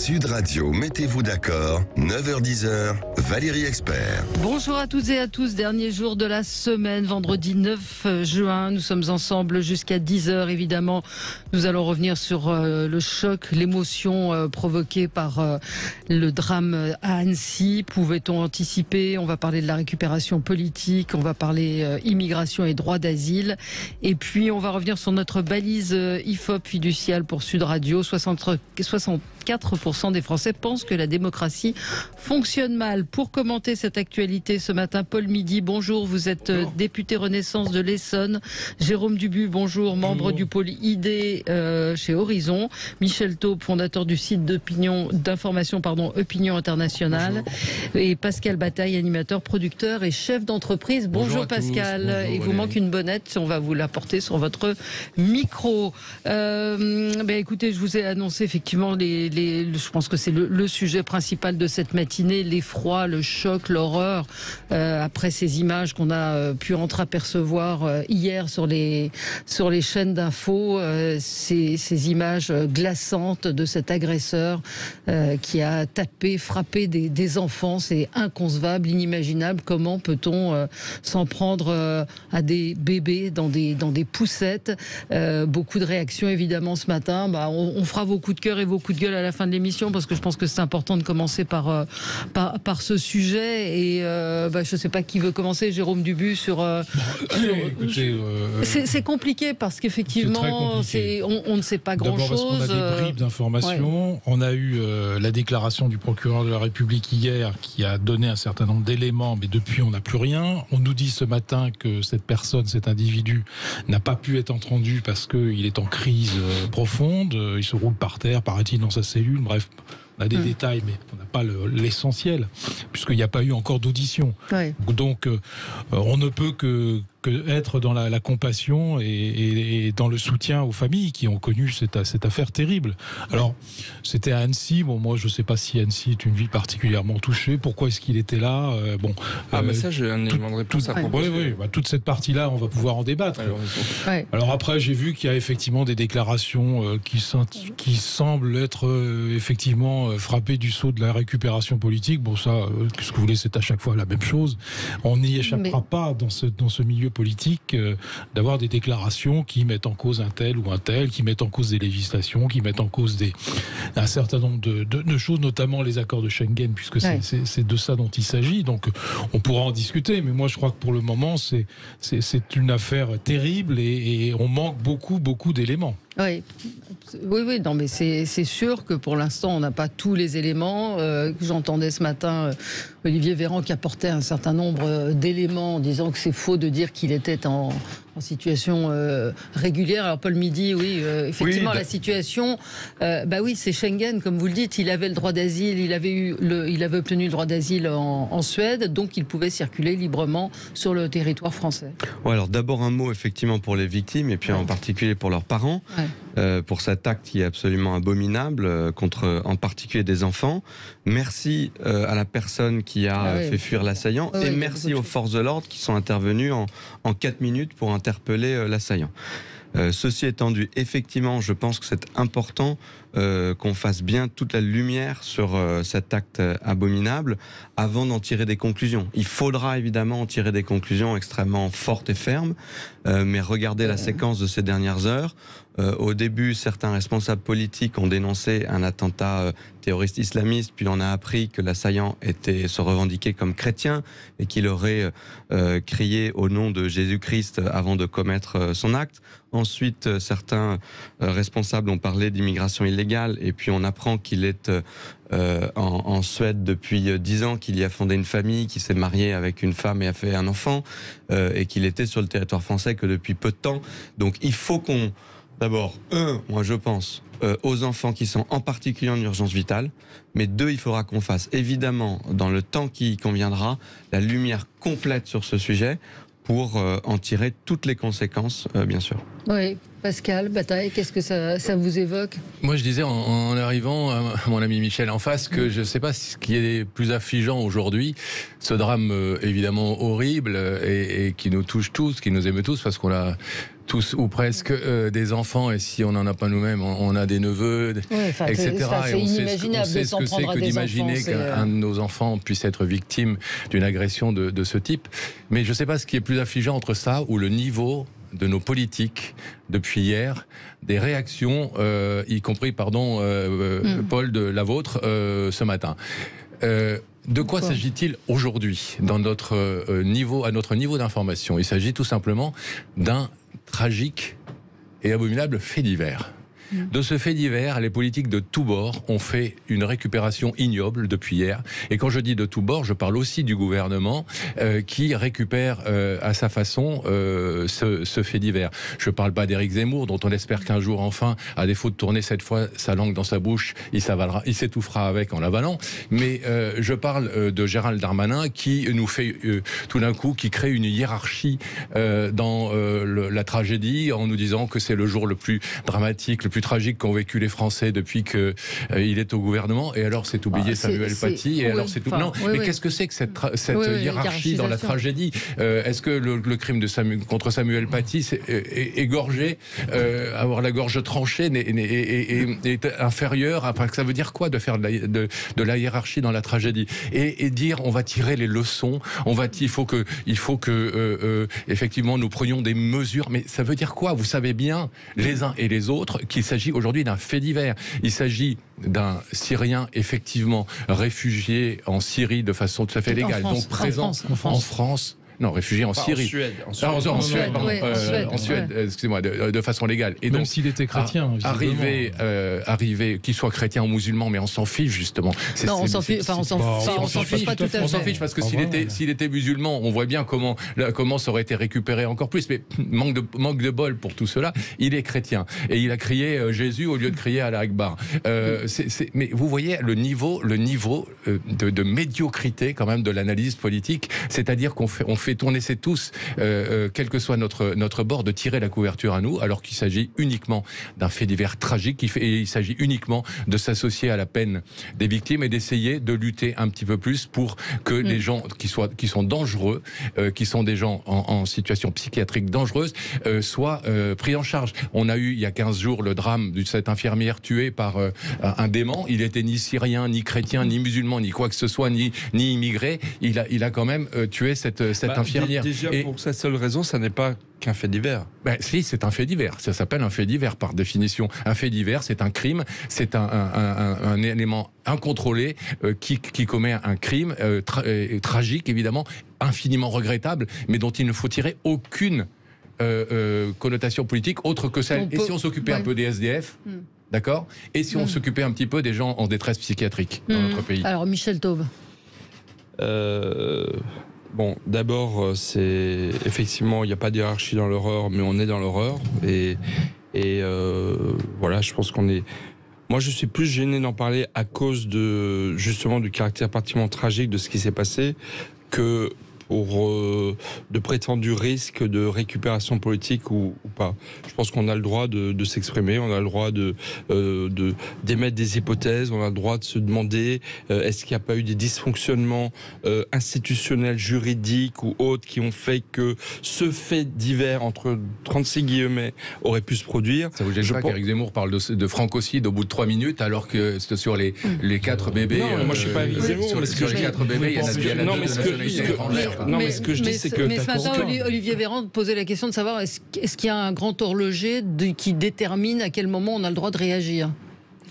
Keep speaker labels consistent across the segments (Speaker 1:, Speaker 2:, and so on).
Speaker 1: Sud Radio, mettez-vous d'accord, 9h-10h, Valérie Expert.
Speaker 2: Bonjour à toutes et à tous, dernier jour de la semaine, vendredi 9 juin. Nous sommes ensemble jusqu'à 10h évidemment. Nous allons revenir sur le choc, l'émotion provoquée par le drame à Annecy. Pouvait-on anticiper? On va parler de la récupération politique, on va parler immigration et droit d'asile. Et puis on va revenir sur notre balise IFOP fiduciale pour Sud Radio. 64% des Français pensent que la démocratie fonctionne mal. Pour commenter cette actualité ce matin, Paul Midi, bonjour. Vous êtes député Renaissance de l'Essonne. Jérôme Dubu, bonjour, membre du pôle ID chez Horizon. Michel Taube, fondateur du site d'information Opinion Internationale. Bonjour. Et Pascal Bataille, animateur, producteur et chef d'entreprise. Bonjour Pascal. Bonjour, il vous manque une bonnette, on va vous la porter sur votre micro. Écoutez, je vous ai annoncé effectivement je pense que c'est le sujet principal de cette matinée, l'effroi, le choc, l'horreur, après ces images qu'on a pu entreapercevoir hier sur les chaînes d'infos, ces images glaçantes de cet agresseur qui a frappé des enfants. C'est inconcevable, inimaginable. Comment peut-on s'en prendre à des bébés dans des poussettes? Beaucoup de réactions évidemment ce matin. On fera vos coups de cœur et vos coups de gueule à la fin de l'émission, parce que je pense que c'est important de commencer par ce sujet. Et je ne sais pas qui veut commencer. Jérôme Dubu c'est compliqué parce qu'effectivement on ne sait pas grand-chose.
Speaker 3: D'abord parce qu'on a des bribes d'informations. Ouais. On a eu la déclaration du procureur de la République hier qui a donné un certain nombre d'éléments, mais depuis on n'a plus rien. On nous dit ce matin que cette personne, cet individu, n'a pas pu être entendu parce qu'il est en crise profonde. Il se roule par terre, paraît-il, dans sa cellule. Bref, on a des détails, mais on n'a pas l'essentiel, puisqu'il n'y a pas eu encore d'audition. Ouais. Donc, on ne peut que être dans la compassion et dans le soutien aux familles qui ont connu cette affaire terrible. Alors, c'était à Annecy. Bon, moi, je ne sais pas si Annecy est une ville particulièrement touchée. Pourquoi est-ce qu'il était là?
Speaker 4: Ça, j'ai un élément de réponse à proposer.
Speaker 3: Oui, toute cette partie-là, on va pouvoir en débattre. Alors après, j'ai vu qu'il y a effectivement des déclarations qui semblent être effectivement frappées du sceau de la récupération politique. Bon, ça, ce que vous voulez, c'est à chaque fois la même chose. On n'y échappera pas dans ce milieu politique d'avoir des déclarations qui mettent en cause un tel ou un tel, qui mettent en cause des législations, qui mettent en cause un certain nombre de choses, notamment les accords de Schengen, puisque c'est de ça dont il s'agit. Donc on pourra en discuter, mais moi je crois que pour le moment c'est une affaire terrible et on manque beaucoup d'éléments.
Speaker 2: Oui, non, mais c'est sûr que pour l'instant, on n'a pas tous les éléments. J'entendais ce matin Olivier Véran qui apportait un certain nombre d'éléments en disant que c'est faux de dire qu'il était en situation régulière. Alors Paul Midi, effectivement, la situation, c'est Schengen, comme vous le dites. Il avait le droit d'asile, il avait obtenu le droit d'asile en Suède, donc il pouvait circuler librement sur le territoire français.
Speaker 5: Ouais, alors d'abord un mot effectivement pour les victimes et puis en particulier pour leurs parents. Pour cet acte qui est absolument abominable contre en particulier des enfants. Merci à la personne qui a fait fuir l'assaillant et merci aux forces de l'ordre qui sont intervenues en 4 minutes pour interpeller l'assaillant. Ceci étant dit, effectivement, je pense que c'est important qu'on fasse bien toute la lumière sur cet acte abominable avant d'en tirer des conclusions. Il faudra évidemment en tirer des conclusions extrêmement fortes et fermes, mais regardez la séquence de ces dernières heures. Au début, certains responsables politiques ont dénoncé un attentat terroriste islamiste, puis on a appris que l'assaillant se revendiquait comme chrétien et qu'il aurait crié au nom de Jésus-Christ avant de commettre son acte. Ensuite, certains responsables ont parlé d'immigration illégale et puis on apprend qu'il est en Suède depuis 10 ans, qu'il y a fondé une famille, qu'il s'est marié avec une femme et a fait un enfant et qu'il était sur le territoire français que depuis peu de temps. Donc il faut qu'on... D'abord, moi je pense aux enfants qui sont en particulier en urgence vitale, mais 2, il faudra qu'on fasse évidemment, dans le temps qui conviendra, la lumière complète sur ce sujet pour en tirer toutes les conséquences, bien sûr.
Speaker 2: Oui, Pascal Bataille, qu'est-ce que ça vous évoque?
Speaker 6: Moi, je disais en arrivant à mon ami Michel en face que je ne sais pas ce qui est plus affligeant aujourd'hui, ce drame évidemment horrible et qui nous touche tous, qui nous émeut tous, parce qu'on a tous ou presque des enfants, et si on n'en a pas nous-mêmes, on a des neveux, etc.
Speaker 2: C'est inimaginable
Speaker 6: on sait ce que c'est que d'imaginer qu'un de nos enfants puisse être victime d'une agression de ce type. Mais je ne sais pas ce qui est plus affligeant entre ça ou le niveau de nos politiques depuis hier, des réactions, y compris, Paul, de la vôtre, ce matin. De quoi s'agit-il aujourd'hui dans notre niveau d'information? Il s'agit tout simplement d'un tragique et abominable fait divers. De ce fait divers, les politiques de tous bords ont fait une récupération ignoble depuis hier. Et quand je dis de tous bords, je parle aussi du gouvernement qui récupère à sa façon ce fait divers. Je ne parle pas d'Éric Zemmour, dont on espère qu'un jour, enfin, à défaut de tourner cette fois sa langue dans sa bouche, il s'étouffera avec en l'avalant. Mais je parle de Gérald Darmanin qui nous fait tout d'un coup, qui crée une hiérarchie dans la tragédie en nous disant que c'est le jour le plus dramatique, le plus tragique qu'ont vécu les Français depuis qu'il est au gouvernement. Et alors c'est oublier Samuel Paty. Et alors c'est tout. Non, mais qu'est-ce que c'est que cette hiérarchie dans la tragédie? Est-ce que le crime contre Samuel Paty, c'est égorger, avoir la gorge tranchée, est inférieur? Enfin, ça veut dire quoi de faire de la hiérarchie dans la tragédie et dire on va tirer les leçons, il faut que effectivement nous prenions des mesures. Mais ça veut dire quoi? Vous savez bien les uns et les autres qu'il s'agit aujourd'hui d'un fait divers. Il s'agit d'un Syrien effectivement réfugié en Syrie de façon tout à fait légale, donc présent en France. Non, réfugié en Syrie. En Suède, excusez-moi, de façon légale. Et
Speaker 3: même
Speaker 6: donc,
Speaker 3: s'il était chrétien,
Speaker 6: arriver, qu'il soit chrétien ou musulman, mais on s'en fiche justement.
Speaker 2: Non, on s'en fiche pas tout à fait.
Speaker 6: On s'en fiche parce que s'il était musulman, on voit bien comment ça aurait été récupéré encore plus. Mais manque de bol pour tout cela, il est chrétien. Et il a crié Jésus au lieu de crier Allah Akbar. Mais vous voyez le niveau de médiocrité quand même de l'analyse politique, c'est-à-dire qu'on fait tourner c'est tous, quel que soit notre bord, de tirer la couverture à nous, alors qu'il s'agit uniquement d'un fait divers tragique, et il s'agit uniquement de s'associer à la peine des victimes et d'essayer de lutter un petit peu plus pour que les gens qui sont dangereux, qui sont des gens en situation psychiatrique dangereuse, soient pris en charge. On a eu il y a 15 jours le drame de cette infirmière tuée par un dément. Il était ni syrien, ni chrétien, ni musulman, ni quoi que ce soit, ni immigré. Il a quand même tué cette infirmière.
Speaker 4: Déjà, pour sa seule raison, ça n'est pas qu'un fait divers.
Speaker 6: Si, c'est un fait divers. Ça s'appelle un fait divers par définition. Un fait divers, c'est un crime, c'est un élément incontrôlé qui commet un crime tragique, évidemment, infiniment regrettable, mais dont il ne faut tirer aucune connotation politique autre que celle. Et si on s'occupait un peu des SDF d'accord? Et si on s'occupait un petit peu des gens en détresse psychiatrique dans notre pays?
Speaker 2: Alors, Michel Taube.
Speaker 4: Bon, d'abord, c'est effectivement, il n'y a pas de hiérarchie dans l'horreur, mais on est dans l'horreur. Et voilà, je pense qu'on est... Moi, je suis plus gêné d'en parler à cause justement du caractère particulièrement tragique de ce qui s'est passé que pour de prétendus risques de récupération politique ou pas. Je pense qu'on a le droit de s'exprimer, on a le droit d'émettre des hypothèses, on a le droit de se demander est-ce qu'il n'y a pas eu des dysfonctionnements institutionnels, juridiques ou autres qui ont fait que ce fait divers, entre 36 guillemets, aurait pu se produire.
Speaker 6: Ça vous gêne pas qu'Éric Zemmour parle de francocide au bout de 3 minutes alors que sur les 4 bébés...
Speaker 4: Non, moi je suis pas Éric Zemmour.
Speaker 6: Sur les 4 bébés, il y en a 2 de nationalité étrangère.
Speaker 4: Non, mais ce que je dis, c'est que...
Speaker 2: Mais ce matin, Olivier Véran posait la question de savoir est-ce qu'il y a un grand horloger qui détermine à quel moment on a le droit de réagir?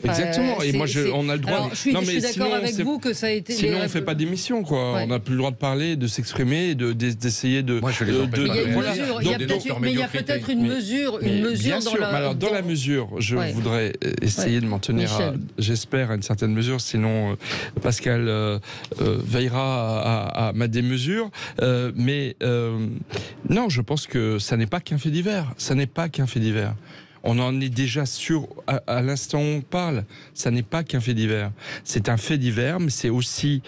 Speaker 4: Exactement. Et moi, on a le droit.
Speaker 2: Alors, je suis d'accord avec vous que ça a été.
Speaker 4: Sinon, on ne fait pas d'émission, quoi. Ouais. On n'a plus le droit de parler, de s'exprimer, d'essayer de.
Speaker 6: Moi, je les empêche
Speaker 2: pas. Mais il y a peut-être une mesure dans la.
Speaker 4: Alors, dans la mesure, je voudrais essayer de m'en tenir j'espère, à une certaine mesure. Sinon, Pascal veillera à ma démesure. Mais non, je pense que ça n'est pas qu'un fait divers. Ça n'est pas qu'un fait divers. On en est déjà sûr à l'instant où on parle. Ça n'est pas qu'un fait divers. C'est un fait divers, mais c'est aussi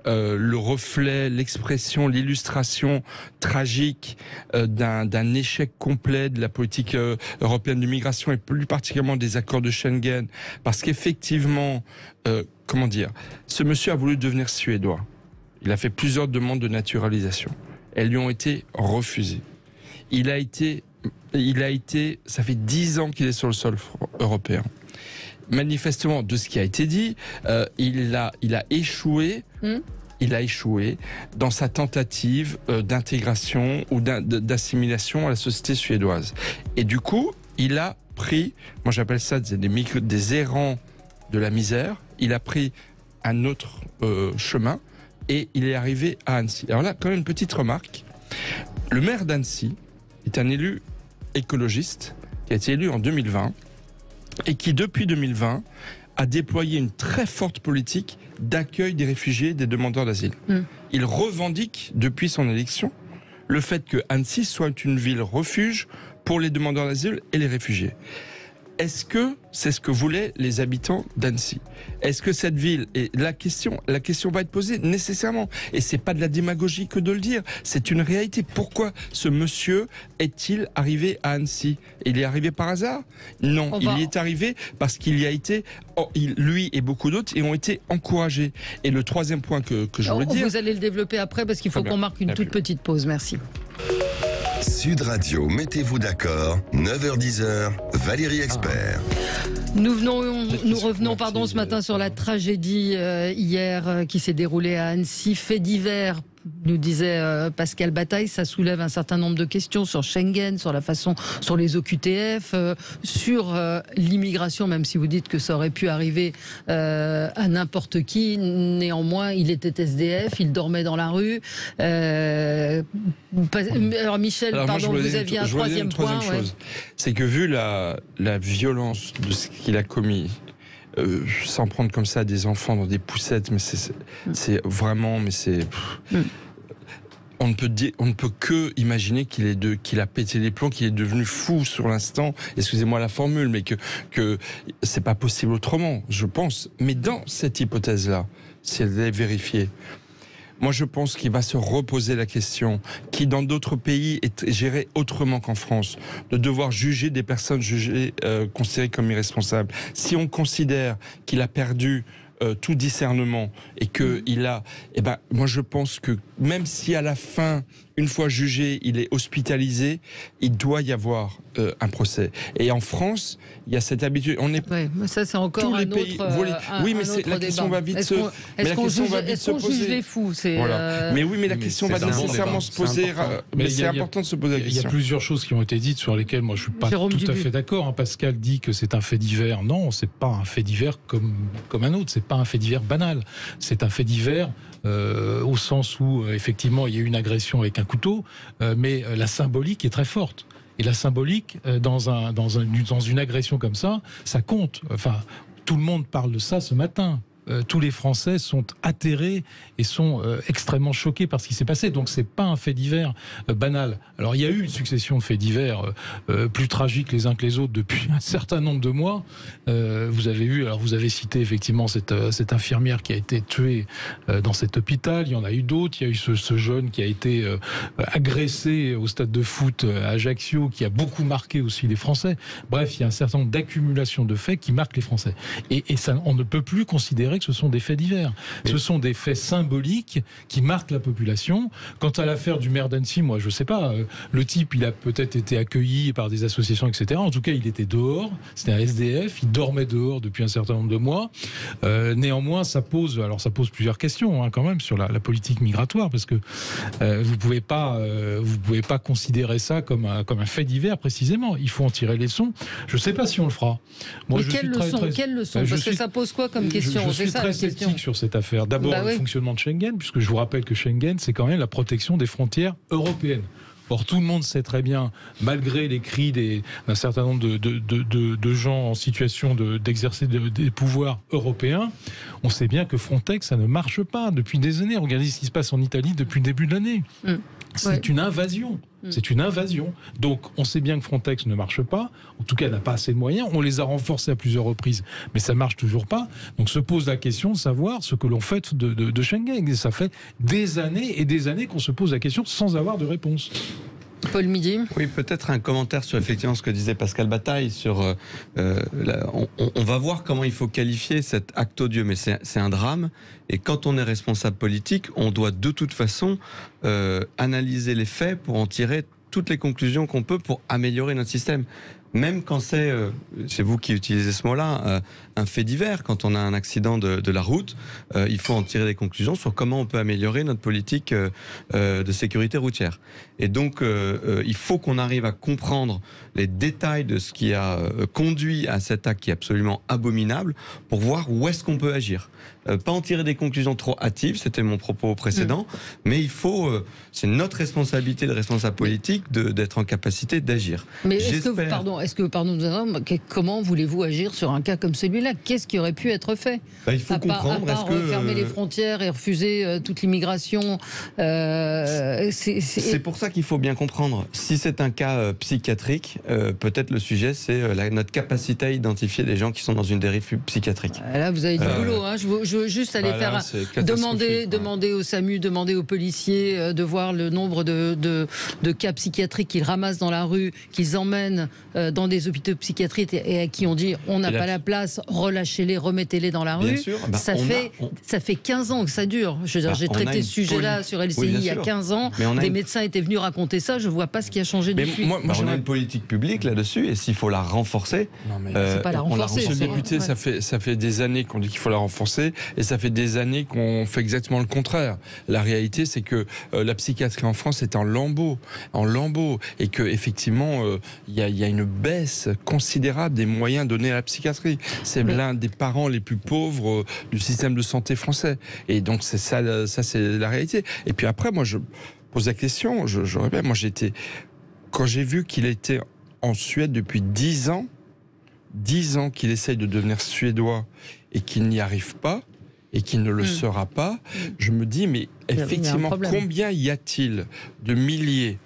Speaker 4: le reflet, l'expression, l'illustration tragique d'un échec complet de la politique européenne de migration et plus particulièrement des accords de Schengen. Parce qu'effectivement, ce monsieur a voulu devenir suédois. Il a fait plusieurs demandes de naturalisation. Elles lui ont été refusées. Il a été, ça fait 10 ans qu'il est sur le sol européen. Manifestement, de ce qui a été dit, il a échoué. Il a échoué dans sa tentative d'intégration ou d'assimilation à la société suédoise. Et du coup, il a pris, moi j'appelle ça des errants de la misère. Il a pris un autre chemin et il est arrivé à Annecy. Alors là, quand même une petite remarque. Le maire d'Annecy est un élu écologiste qui a été élu en 2020 et qui, depuis 2020, a déployé une très forte politique d'accueil des réfugiés et des demandeurs d'asile. Il revendique, depuis son élection, le fait que Annecy soit une ville refuge pour les demandeurs d'asile et les réfugiés. Est-ce que c'est ce que voulaient les habitants d'Annecy? Est-ce que cette ville, et la question va être posée nécessairement, et c'est pas de la démagogie que de le dire, c'est une réalité. Pourquoi ce monsieur est-il arrivé à Annecy? Il est arrivé par hasard? Non, il y est arrivé parce qu'il y a été, lui et beaucoup d'autres, y ont été encouragés. Et le troisième point que je voulais dire...
Speaker 2: Vous allez le développer après parce qu'il faut qu'on marque une toute petite pause. Merci.
Speaker 1: Sud Radio, mettez-vous d'accord, 9h-10h, Valérie Expert.
Speaker 2: Nous revenons ce matin sur la tragédie hier qui s'est déroulée à Annecy. Fait divers, nous disait Pascal Bataille, ça soulève un certain nombre de questions sur Schengen, sur la façon, sur les OQTF, sur l'immigration, même si vous dites que ça aurait pu arriver à n'importe qui. Néanmoins, il était SDF, il dormait dans la rue. Alors Michel, vous aviez un troisième point.
Speaker 4: C'est que vu la violence de ce qu'il a commis, sans prendre comme ça des enfants dans des poussettes, mais c'est vraiment, on ne peut que imaginer qu'il a pété les plombs, qu'il est devenu fou sur l'instant. Excusez-moi la formule, mais que c'est pas possible autrement, je pense. Mais dans cette hypothèse-là, si elle est vérifiée, moi, je pense qu'il va se reposer la question, qui dans d'autres pays est gérée autrement qu'en France, de devoir juger des personnes jugées, considérées comme irresponsables. Si on considère qu'il a perdu tout discernement et qu'il a... moi, je pense que même si à la fin, une fois jugé, il est hospitalisé, il doit y avoir un procès. Et en France, il y a cette habitude. On est
Speaker 2: ça, c'est encore tous les pays.
Speaker 4: La question va vite se poser.
Speaker 2: Est-ce qu'on juge les fous?
Speaker 4: Mais oui, mais la question va nécessairement se poser. Mais c'est important de se poser la question.
Speaker 3: Il y a plusieurs choses qui ont été dites sur lesquelles moi je suis pas tout à fait d'accord. Pascal dit que c'est un fait divers. Non, c'est pas un fait divers comme un autre. C'est pas un fait divers banal. C'est un fait divers au sens où effectivement il y a eu une agression avec un couteau, mais la symbolique est très forte. Et la symbolique, dans une agression comme ça compte. Enfin, tout le monde parle de ça ce matin. Tous les Français sont atterrés et sont extrêmement choqués par ce qui s'est passé. Donc c'est pas un fait divers banal. Alors il y a eu une succession de faits divers plus tragiques les uns que les autres depuis un certain nombre de mois. Vous avez cité effectivement cette infirmière qui a été tuée dans cet hôpital. Il y en a eu d'autres. Il y a eu ce jeune qui a été agressé au stade de foot à Ajaccio, qui a beaucoup marqué aussi les Français. Bref, il y a un certain nombre d'accumulations de faits qui marquent les Français. Et ça, on ne peut plus considérer que ce sont des faits divers. Ce sont des faits symboliques qui marquent la population. Quant à l'affaire du maire d'Annecy, moi je sais pas, le type il a peut-être été accueilli par des associations, etc. En tout cas il était dehors, c'était un SDF, il dormait dehors depuis un certain nombre de mois. Néanmoins ça pose plusieurs questions quand même sur la politique migratoire, parce que vous pouvez pas considérer ça comme un fait divers précisément. Il faut en tirer les leçons. Je sais pas si on le fera.
Speaker 2: Moi, mais quelles leçons Parce que ça pose quoi comme question?
Speaker 3: Je suis très sceptique sur cette affaire. D'abord, le fonctionnement de Schengen, puisque je vous rappelle que Schengen, c'est quand même la protection des frontières européennes. Or, tout le monde sait très bien, malgré les cris d'un certain nombre de gens en situation d'exercer des pouvoirs européens, On sait bien que Frontex, ça ne marche pas depuis des années. Regardez ce qui se passe en Italie depuis le début de l'année. C'est une invasion. C'est une invasion. Donc, on sait bien que Frontex ne marche pas. En tout cas, elle n'a pas assez de moyens. On les a renforcés à plusieurs reprises, mais ça marche toujours pas. Donc, se pose la question de savoir ce que l'on fait de Schengen. Et ça fait des années et des années qu'on se pose la question sans avoir de réponse.
Speaker 2: Paul Midi.
Speaker 5: Oui, peut-être un commentaire sur effectivement ce que disait Pascal Bataille sur on va voir comment il faut qualifier cet acte odieux, mais c'est un drame. Et quand on est responsable politique, on doit de toute façon analyser les faits pour en tirer toutes les conclusions qu'on peut pour améliorer notre système. Même quand c'est vous qui utilisez ce mot-là, un fait divers, quand on a un accident de la route, il faut en tirer des conclusions sur comment on peut améliorer notre politique de sécurité routière. Et donc, il faut qu'on arrive à comprendre les détails de ce qui a conduit à cet acte qui est absolument abominable pour voir où est-ce qu'on peut agir. Pas en tirer des conclusions trop hâtives, c'était mon propos précédent, mais il faut, c'est notre responsabilité de responsable politique d'être en capacité d'agir.
Speaker 2: Mais comment voulez-vous agir sur un cas comme celui-là? Qu'est-ce qui aurait pu être fait?
Speaker 5: Il faut comprendre.
Speaker 2: À part fermer les frontières et refuser toute l'immigration.
Speaker 5: C'est pour ça qu'il faut bien comprendre. Si c'est un cas psychiatrique, peut-être le sujet, c'est notre capacité à identifier des gens qui sont dans une dérive psychiatrique.
Speaker 2: Là, vous avez du boulot. Hein. Je veux juste aller demander au SAMU, demander aux policiers de voir le nombre de cas psychiatriques qu'ils ramassent dans la rue, qu'ils emmènent dans des hôpitaux psychiatriques et à qui on dit on n'a pas la place, relâchez-les, remettez-les dans la rue.
Speaker 5: Sûr,
Speaker 2: ça fait 15 ans que ça dure. Je veux dire, j'ai traité ce sujet-là sur LCI il y a 15 ans. Des médecins étaient venus raconter ça. Je ne vois pas ce qui a changé depuis.
Speaker 5: On a une politique publique là-dessus et s'il faut la renforcer,
Speaker 2: c'est pas la renforcer.
Speaker 4: Monsieur le député, ça fait des années qu'on dit qu'il faut la renforcer et ça fait des années qu'on fait exactement le contraire. La réalité, c'est que la psychiatrie en France est en lambeaux, et que effectivement, il y a une baisse considérable des moyens donnés à la psychiatrie. C'est l'un des parents les plus pauvres du système de santé français. Et donc c'est ça c'est la réalité. Et puis après, moi je pose la question, je répète, quand j'ai vu qu'il était en Suède depuis 10 ans qu'il essaye de devenir suédois et qu'il n'y arrive pas, et qu'il ne le sera pas, je me dis, mais effectivement, combien y a-t-il de milliers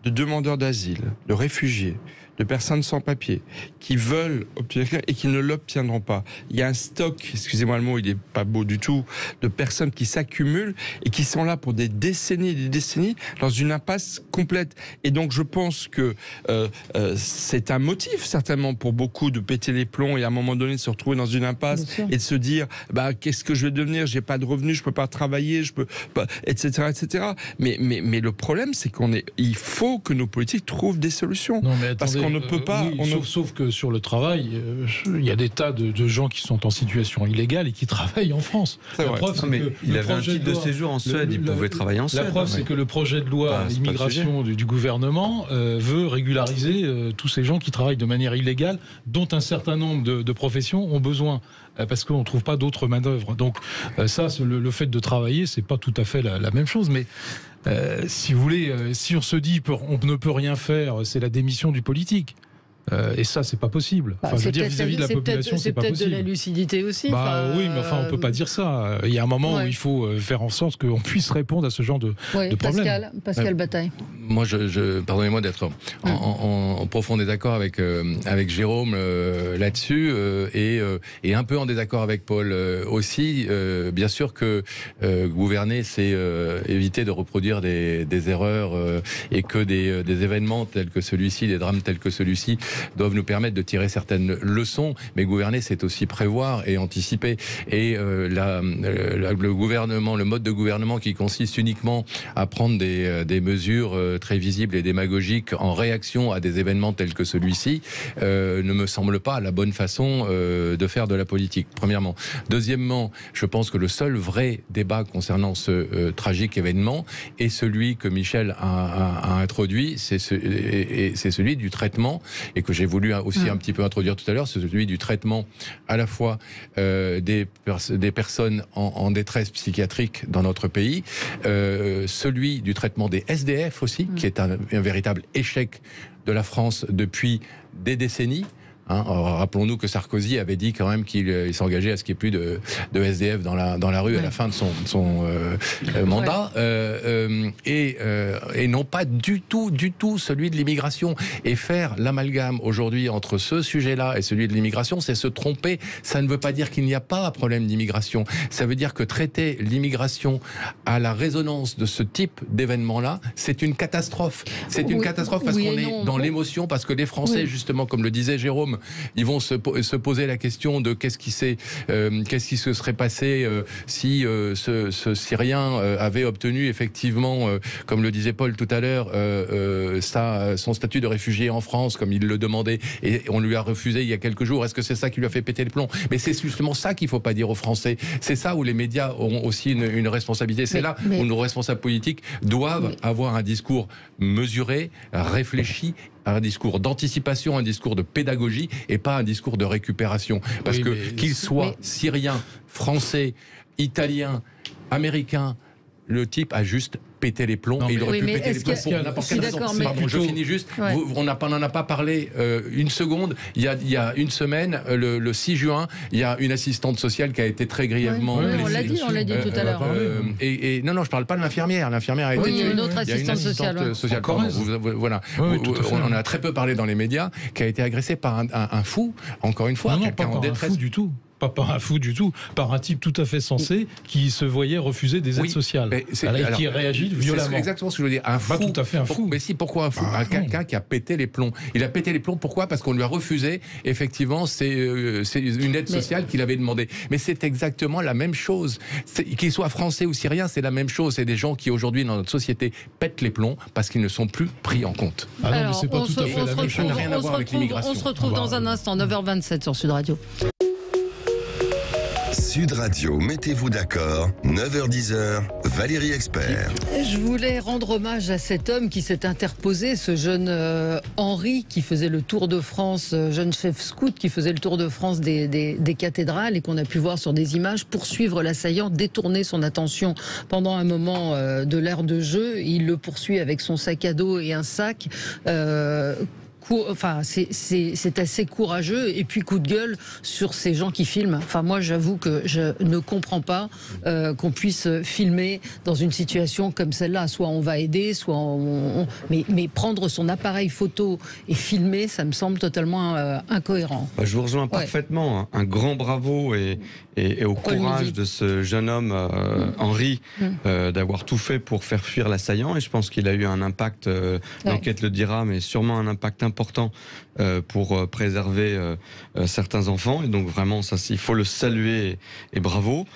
Speaker 4: de demandeurs d'asile, de réfugiés, de personnes sans papier, qui veulent obtenir et qui ne l'obtiendront pas. Il y a un stock, excusez-moi le mot, il n'est pas beau du tout, de personnes qui s'accumulent et qui sont là pour des décennies et des décennies dans une impasse complète. Et donc je pense que c'est un motif certainement pour beaucoup de péter les plombs et à un moment donné de se retrouver dans une impasse et de se dire qu'est-ce que je vais devenir, j'ai pas de revenus, je peux pas travailler, je peux pas, etc. Mais le problème c'est il faut que nos politiques trouvent des solutions.
Speaker 3: Non, mais attendez,
Speaker 4: parce qu'on ne peut pas.
Speaker 3: Sauf que sur le travail, il y a des tas de gens qui sont en situation illégale et qui travaillent en France.
Speaker 5: La preuve, c'est que il avait un titre de séjour en Suède, il pouvait travailler en Suède.
Speaker 3: La preuve, c'est que le projet de loi immigration du gouvernement veut régulariser tous ces gens qui travaillent de manière illégale, dont un certain nombre de professions ont besoin, parce qu'on ne trouve pas d'autres manœuvres. Donc ça, le fait de travailler, c'est pas tout à fait la même chose, mais si vous voulez, si on se dit on ne peut rien faire, c'est la démission du politique. Et ça, c'est pas possible. Enfin, je veux dire, vis-à-vis de la population, c'est pas possible.
Speaker 2: C'est peut-être de la lucidité aussi.
Speaker 3: Oui, mais enfin, on peut pas dire ça. Il y a un moment où il faut faire en sorte qu'on puisse répondre à ce genre de problème.
Speaker 2: Pascal Bataille.
Speaker 6: Moi, pardonnez-moi d'être en profond désaccord avec Jérôme là-dessus et un peu en désaccord avec Paul aussi. Bien sûr que gouverner, c'est éviter de reproduire des erreurs et que des événements tels que celui-ci, des drames tels que celui-ci doivent nous permettre de tirer certaines leçons, mais gouverner, c'est aussi prévoir et anticiper. Et le gouvernement, le mode de gouvernement qui consiste uniquement à prendre des mesures très visibles et démagogiques en réaction à des événements tels que celui-ci, ne me semble pas la bonne façon de faire de la politique, premièrement. Deuxièmement, je pense que le seul vrai débat concernant ce tragique événement est celui que Michel a introduit, c'est celui du traitement, et que j'ai voulu aussi un petit peu introduire tout à l'heure, c'est celui du traitement à la fois des personnes en détresse psychiatrique dans notre pays, celui du traitement des SDF aussi, qui est un véritable échec de la France depuis des décennies. Rappelons-nous que Sarkozy avait dit quand même qu'il s'engageait à ce qu'il n'y ait plus de SDF dans la rue à la fin de son mandat, et non pas du tout celui de l'immigration. Et faire l'amalgame aujourd'hui entre ce sujet-là et celui de l'immigration, c'est se tromper. Ça ne veut pas dire qu'il n'y a pas un problème d'immigration. Ça veut dire que traiter l'immigration à la résonance de ce type d'événement-là, c'est une catastrophe. C'est une catastrophe parce qu'on est dans l'émotion, parce que les Français, justement, comme le disait Jérôme, ils vont se poser la question de qu'est-ce qui se serait passé si ce Syrien avait obtenu effectivement, comme le disait Paul tout à l'heure, son statut de réfugié en France, comme il le demandait, et on lui a refusé il y a quelques jours. Est-ce que c'est ça qui lui a fait péter le plomb? Mais c'est justement ça qu'il ne faut pas dire aux Français. C'est ça où les médias ont aussi une responsabilité. C'est là où nos responsables politiques doivent avoir un discours mesuré, réfléchi, un discours d'anticipation, un discours de pédagogie et pas un discours de récupération. Parce qu'il soit syrien, français, italien, américain, le type a juste pété les plombs. Et il aurait pu péter les plombs pour n'importe quelle raison. Pardon, je finis juste. On n'en a pas parlé une seconde. Il y a une semaine, le 6 juin, il y a une assistante sociale qui a été très grièvement blessée.
Speaker 2: On l'a dit tout à l'heure.
Speaker 6: Non, je ne parle pas de l'infirmière. L'infirmière a été tuée.
Speaker 2: Une autre assistante sociale.
Speaker 6: Voilà. On en a très peu parlé dans les médias, qui a été agressée par un fou, encore une fois.
Speaker 3: Non, pas par un fou du tout. Pas par un fou du tout, par un type tout à fait sensé qui se voyait refuser des aides sociales. Qui réagit violemment.
Speaker 6: C'est exactement ce que je veux dire. Un fou.
Speaker 3: Pas tout à fait un fou.
Speaker 6: Mais si, pourquoi un fou? Quelqu'un qui a pété les plombs. Il a pété les plombs, pourquoi? Parce qu'on lui a refusé, effectivement, c'est une aide sociale qu'il avait demandé. Mais c'est exactement la même chose. Qu'il soit français ou syrien, c'est la même chose. C'est des gens qui, aujourd'hui, dans notre société, pètent les plombs parce qu'ils ne sont plus pris en compte.
Speaker 3: Ah non, mais c'est pas tout à fait la même chose.
Speaker 6: Ça n'a rien à voir avec l'immigration.
Speaker 2: On se retrouve dans un instant, 9h27 sur Sud Radio.
Speaker 1: Sud Radio, mettez-vous d'accord, 9h-10h, Valérie Expert.
Speaker 2: Je voulais rendre hommage à cet homme qui s'est interposé, ce jeune Henri qui faisait le Tour de France, jeune chef scout qui faisait le Tour de France des cathédrales et qu'on a pu voir sur des images, poursuivre l'assaillant, détourner son attention pendant un moment de l'aire de jeu. Il le poursuit avec son sac à dos et un sac. Enfin, c'est assez courageux. Et puis coup de gueule sur ces gens qui filment. Enfin, moi, j'avoue que je ne comprends pas qu'on puisse filmer dans une situation comme celle-là. Soit on va aider, soit mais prendre son appareil photo et filmer, ça me semble totalement incohérent.
Speaker 5: Je vous rejoins parfaitement. Un grand bravo et au courage de ce jeune homme, Henri, d'avoir tout fait pour faire fuir l'assaillant. Et je pense qu'il a eu un impact, l'enquête le dira, mais sûrement un impact important pour préserver certains enfants. Et donc vraiment, ça, il faut le saluer et bravo.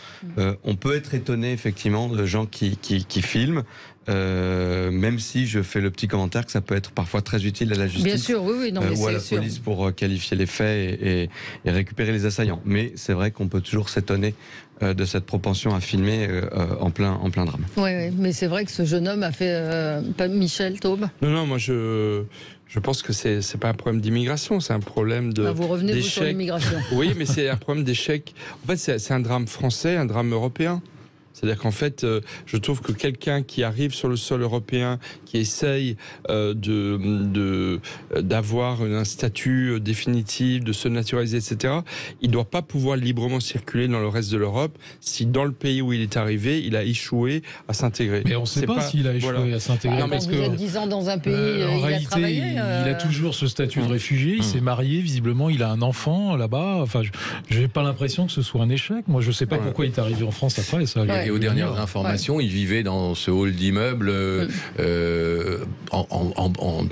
Speaker 5: On peut être étonné effectivement de gens qui filment. Même si je fais le petit commentaire que ça peut être parfois très utile à la justice.
Speaker 2: Bien sûr, oui, non, mais
Speaker 5: ou à la police pour qualifier les faits et récupérer les assaillants. Mais c'est vrai qu'on peut toujours s'étonner de cette propension à filmer en plein drame.
Speaker 2: Oui, mais c'est vrai que ce jeune homme a fait... Michel Taube.
Speaker 4: Non, moi je pense que c'est pas un problème d'immigration, c'est un problème de
Speaker 2: vous revenez vous sur l'immigration.
Speaker 4: Oui, mais c'est un problème d'échec. En fait, c'est un drame français, un drame européen. C'est-à-dire qu'en fait, je trouve que quelqu'un qui arrive sur le sol européen, qui essaye d'avoir un statut définitif, de se naturaliser, etc., il ne doit pas pouvoir librement circuler dans le reste de l'Europe si dans le pays où il est arrivé, il a échoué à s'intégrer.
Speaker 3: Mais on ne sait pas s'il a échoué à s'intégrer.
Speaker 2: Parce que vous êtes 10 ans dans un pays,
Speaker 3: en réalité, il a toujours ce statut de réfugié, il s'est marié, visiblement, il a un enfant là-bas. Enfin, je n'ai pas l'impression que ce soit un échec. Moi, je ne sais pas pourquoi il est arrivé en France après. Ça,
Speaker 6: et aux dernières informations, il vivait dans ce hall d'immeuble de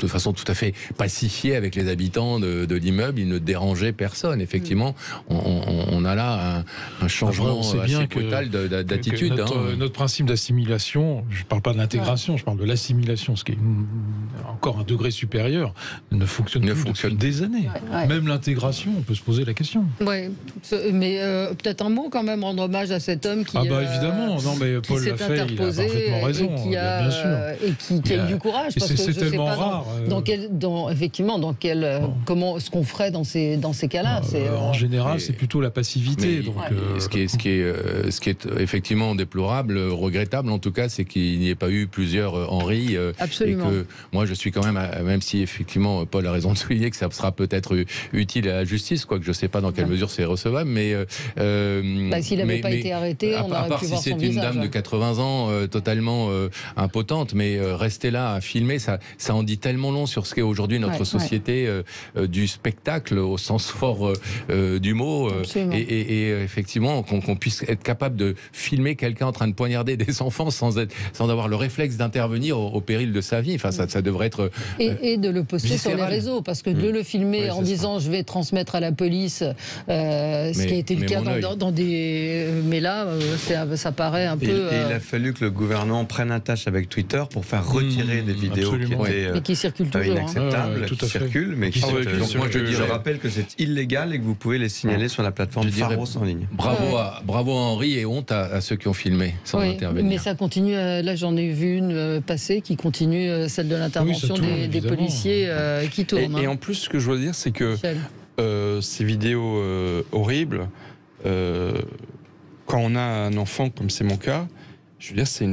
Speaker 6: façon tout à fait pacifiée avec les habitants de l'immeuble. Il ne dérangeait personne. Effectivement, on a là un changement assez brutal d'attitude.
Speaker 3: Notre principe d'assimilation, je ne parle pas de l'intégration, je parle de l'assimilation, ce qui est encore un degré supérieur, ne fonctionne plus depuis des années. Même l'intégration, on peut se poser la question.
Speaker 2: Oui, mais peut-être un mot quand même, rendre hommage à cet homme qui...
Speaker 3: évidemment. non, mais Paul
Speaker 2: s'est
Speaker 3: Lafay,
Speaker 2: interposé
Speaker 3: il a parfaitement raison,
Speaker 2: qui a eu du courage.
Speaker 3: Et
Speaker 2: parce que
Speaker 3: c'est
Speaker 2: je sais
Speaker 3: tellement
Speaker 2: pas
Speaker 3: rare.
Speaker 2: Comment ce qu'on ferait dans ces cas-là.
Speaker 3: En général, c'est plutôt la passivité. Donc,
Speaker 6: ce qui est effectivement déplorable, regrettable en tout cas, c'est qu'il n'y ait pas eu plusieurs Henri.
Speaker 2: Absolument.
Speaker 6: Et que moi, je suis quand même si effectivement Paul a raison de souligner que ça sera peut-être utile à la justice, quoique je ne sais pas dans quelle mesure c'est recevable, mais
Speaker 2: s'il n'avait pas été arrêté, on aurait pu voir son visage. À part si c'est une dame
Speaker 6: de 80 ans totalement impotente, mais rester là à filmer, ça en dit tellement long sur ce qu'est aujourd'hui notre société du spectacle au sens fort du mot, et effectivement qu'on puisse être capable de filmer quelqu'un en train de poignarder des enfants sans avoir le réflexe d'intervenir au péril de sa vie. Enfin, ça devrait être
Speaker 2: et de le poster
Speaker 6: viscéral.
Speaker 2: sur les réseaux, parce que de le filmer en disant je vais transmettre à la police, ce qui a été le cas dans des... Mais là, ça paraît un peu...
Speaker 5: Il a fallu que le gouvernement prenne un tâche avec Twitter pour faire retirer des vidéos
Speaker 2: qui circulent toujours,
Speaker 5: inacceptables, qui circulent, mais qui je rappelle que c'est illégal et que vous pouvez les signaler sur la plateforme Pharos en ligne.
Speaker 6: Bravo à Henri, et honte à ceux qui ont filmé sans intervenir.
Speaker 2: Mais ça continue, là j'en ai vu une passer qui continue, celle de l'intervention des policiers qui tournent.
Speaker 4: Et en plus, ce que je veux dire, c'est que ces vidéos horribles, quand on a un enfant comme c'est mon cas, je veux dire, c'est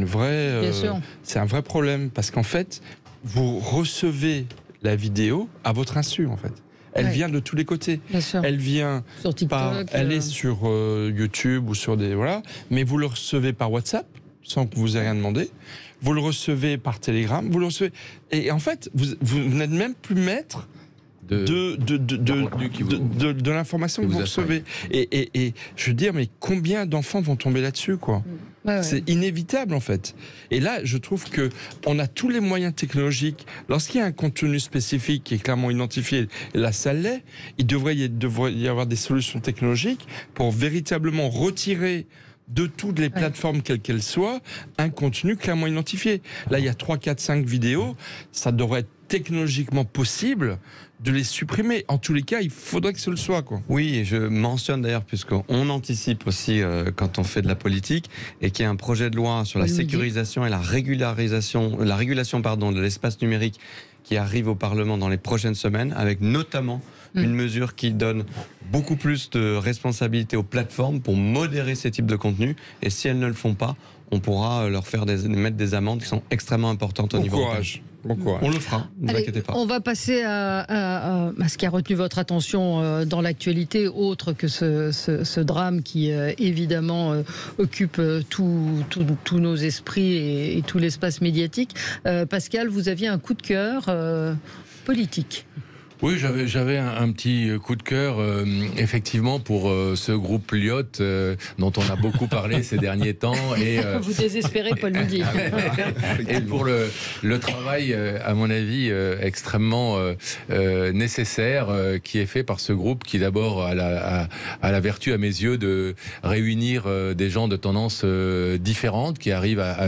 Speaker 4: un vrai problème, parce qu'en fait, vous recevez la vidéo à votre insu, en fait. Elle vient de tous les côtés. Elle vient
Speaker 2: sur TikTok,
Speaker 4: elle est sur YouTube ou sur des mais vous le recevez par WhatsApp sans que vous ayez rien demandé. Vous le recevez par Telegram. Vous le recevez, et en fait, vous n'êtes même plus maître de l'information que vous recevez. Et je veux dire, mais combien d'enfants vont tomber là-dessus, quoi? C'est inévitable, en fait. Et là, je trouve que on a tous les moyens technologiques. Lorsqu'il y a un contenu spécifique qui est clairement identifié, et là, ça l'est, il devrait y avoir des solutions technologiques pour véritablement retirer de toutes les plateformes, quelles qu'elles soient, un contenu clairement identifié. Là, il y a 3, 4, 5 vidéos. Ça devrait être technologiquement possible de les supprimer. En tous les cas, il faudrait que ce le soit, quoi.
Speaker 5: Oui, et je mentionne d'ailleurs, puisqu'on anticipe aussi quand on fait de la politique, et qu'il y a un projet de loi sur la sécurisation et la régulation de l'espace numérique qui arrive au Parlement dans les prochaines semaines, avec notamment une mesure qui donne beaucoup plus de responsabilité aux plateformes pour modérer ces types de contenus. Et si elles ne le font pas, on pourra leur mettre des amendes qui sont extrêmement importantes au niveau européen.
Speaker 4: Bon courage.
Speaker 5: On le fera, ne vous inquiétez pas.
Speaker 2: On va passer à ce qui a retenu votre attention dans l'actualité, autre que ce drame qui évidemment occupe tous nos esprits et tout l'espace médiatique. Pascal, vous aviez un coup de cœur politique.
Speaker 6: Oui, j'avais un petit coup de cœur, effectivement, pour ce groupe Lyot, dont on a beaucoup parlé ces derniers temps. Et,
Speaker 2: vous désespérez, Paul Midi.
Speaker 6: Et pour le travail, à mon avis, extrêmement nécessaire, qui est fait par ce groupe, qui d'abord a la vertu, à mes yeux, de réunir des gens de tendances différentes, qui arrivent à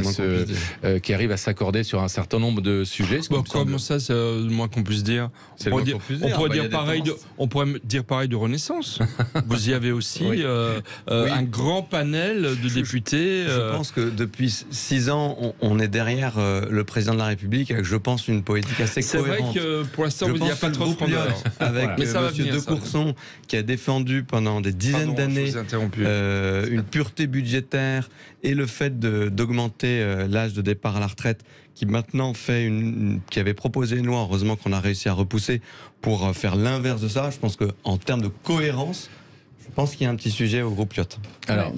Speaker 6: s'accorder sur un certain nombre de sujets.
Speaker 4: Comme ça, c'est le moins qu'on puisse dire. On pourrait dire pareil de Renaissance. Vous y avez aussi un grand panel de députés.
Speaker 5: Je pense que depuis 6 ans, on est derrière le président de la République avec, je pense, une politique assez cohérente.
Speaker 4: C'est vrai que pour l'instant, il n'y a pas trop de frondeurs.
Speaker 5: Avec M. De Courson, qui a défendu pendant des dizaines d'années une pureté budgétaire et le fait d'augmenter l'âge de départ à la retraite, qui maintenant qui avait proposé une loi, heureusement qu'on a réussi à repousser, pour faire l'inverse de ça. Je pense qu'en termes de cohérence, je pense qu'il y a un petit sujet au groupe Lyot.
Speaker 6: Alors,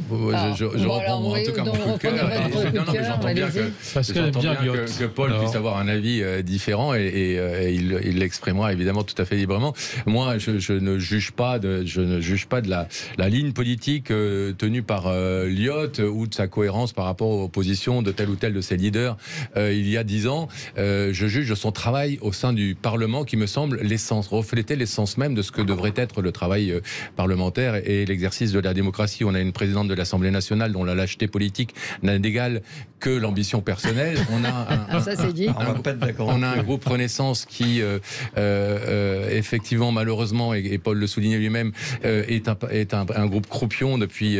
Speaker 6: je reprends en tout cas mon coup de cœur. J'entends bien que Paul puisse avoir un avis différent, et il l'exprimera évidemment tout à fait librement. Moi, je ne juge pas de la ligne politique tenue par Lyot, ou de sa cohérence par rapport aux positions de tel ou tel de ses leaders il y a 10 ans. Je juge de son travail au sein du Parlement, qui me semble refléter l'essence même de ce que devrait être le travail parlementaire ça est l'exercice de la démocratie. On a une présidente de l'Assemblée nationale dont la lâcheté politique n'a d'égal que l'ambition personnelle. On a
Speaker 2: ça c'est dit.
Speaker 6: On a un groupe Renaissance qui, effectivement, malheureusement, et Paul le soulignait lui-même, est un groupe croupion depuis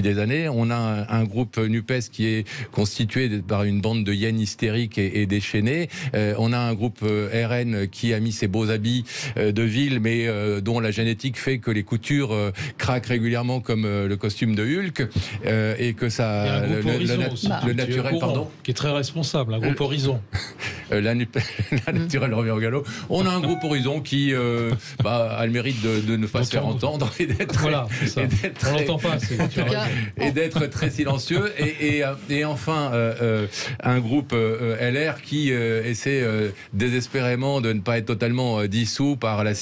Speaker 6: des années. On a un groupe NUPES qui est constitué par une bande de hyènes hystériques et déchaînées. On a un groupe RN qui a mis ses beaux habits de ville, mais dont la génétique fait que les coutures craquent régulièrement comme le costume de Hulk, et que ça...
Speaker 3: Le naturel, pardon, qui est très responsable, un groupe Horizon.
Speaker 6: La naturelle revient au galop. On a un groupe Horizon qui a le mérite de ne pas se faire entendre et d'être
Speaker 3: on l'entend pas,
Speaker 6: et d'être très silencieux. Et enfin, un groupe LR qui essaie désespérément de ne pas être totalement dissous par la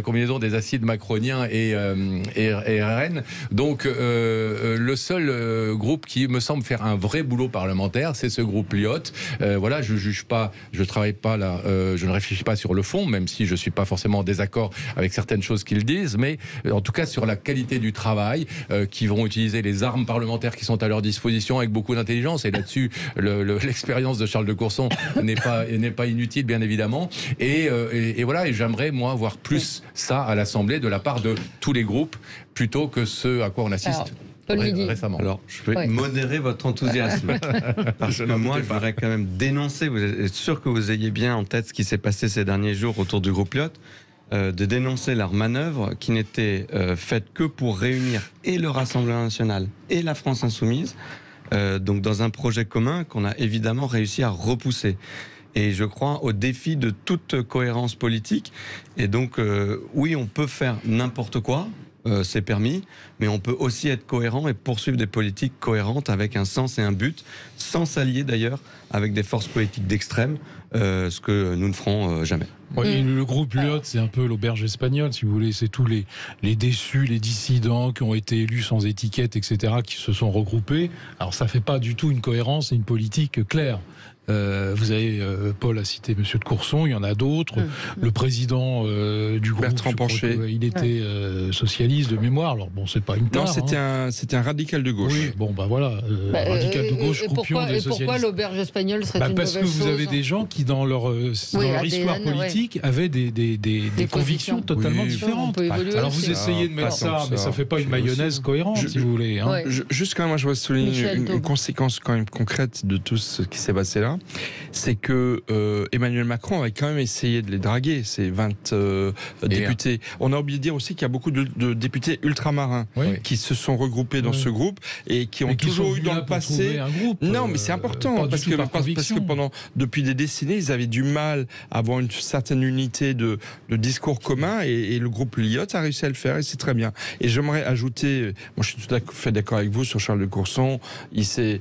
Speaker 6: combinaison des acides macroniens et RN. Donc, le seul groupe qui me semble faire un vrai boulot parlementaire, c'est ce groupe Lyotte. Voilà, je juge pas, je travaille pas là, je ne réfléchis pas sur le fond, même si je suis pas forcément en désaccord avec certaines choses qu'ils disent, mais en tout cas sur la qualité du travail, qui vont utiliser les armes parlementaires qui sont à leur disposition avec beaucoup d'intelligence. Et là-dessus, l'expérience de Charles de Courson n'est pas inutile, bien évidemment. Et voilà, et j'aimerais moi voir plus ça à l'Assemblée de la part de tous les groupes, plutôt que ce à quoi on assiste. Récemment.
Speaker 5: Alors, je vais modérer votre enthousiasme. Parce que moi, je voudrais quand même dénoncer, vous êtes sûr que vous ayez bien en tête ce qui s'est passé ces derniers jours autour du groupe Lyotte, de dénoncer leur manœuvre qui n'était faite que pour réunir et le Rassemblement national et la France insoumise, donc dans un projet commun qu'on a évidemment réussi à repousser. Et je crois au défi de toute cohérence politique. Et donc, oui, on peut faire n'importe quoi. C'est permis, mais on peut aussi être cohérent et poursuivre des politiques cohérentes avec un sens et un but, sans s'allier d'ailleurs avec des forces politiques d'extrême, ce que nous ne ferons jamais.
Speaker 3: Oui, le groupe Lyotte, c'est un peu l'auberge espagnole, si vous voulez. C'est tous les déçus, les dissidents qui ont été élus sans étiquette, etc., qui se sont regroupés. Alors ça fait pas du tout une cohérence et une politique claire. Vous avez, Paul a cité Monsieur de Courson, il y en a d'autres. Le président du groupe,
Speaker 4: Bertrand Pancher,
Speaker 3: il était socialiste de mémoire. Alors bon, c'est pas une tare.
Speaker 4: Non, c'était un radical de gauche.
Speaker 3: Oui, bon, voilà, radical de gauche, croupion des socialistes.
Speaker 2: Pourquoi l'auberge espagnole serait une mauvaise chose?
Speaker 3: Parce que vous avez des gens qui, dans leur histoire politique, avaient des convictions totalement différentes. Alors vous essayez de mettre ça, mais ça fait pas une mayonnaise cohérente, si vous voulez.
Speaker 4: Juste quand même, moi je voudrais souligner une conséquence quand même concrète de tout ce qui s'est passé là. C'est que Emmanuel Macron avait quand même essayé de les draguer, ces 20 députés. On a oublié de dire aussi qu'il y a beaucoup de députés ultramarins qui se sont regroupés dans ce groupe et qui ont toujours eu dans le passé... Non, mais c'est important, parce que depuis des décennies, ils avaient du mal à avoir une certaine unité de discours commun, et le groupe Lyotte a réussi à le faire, et c'est très bien. Et j'aimerais ajouter, moi je suis tout à fait d'accord avec vous sur Charles de Courson, il s'est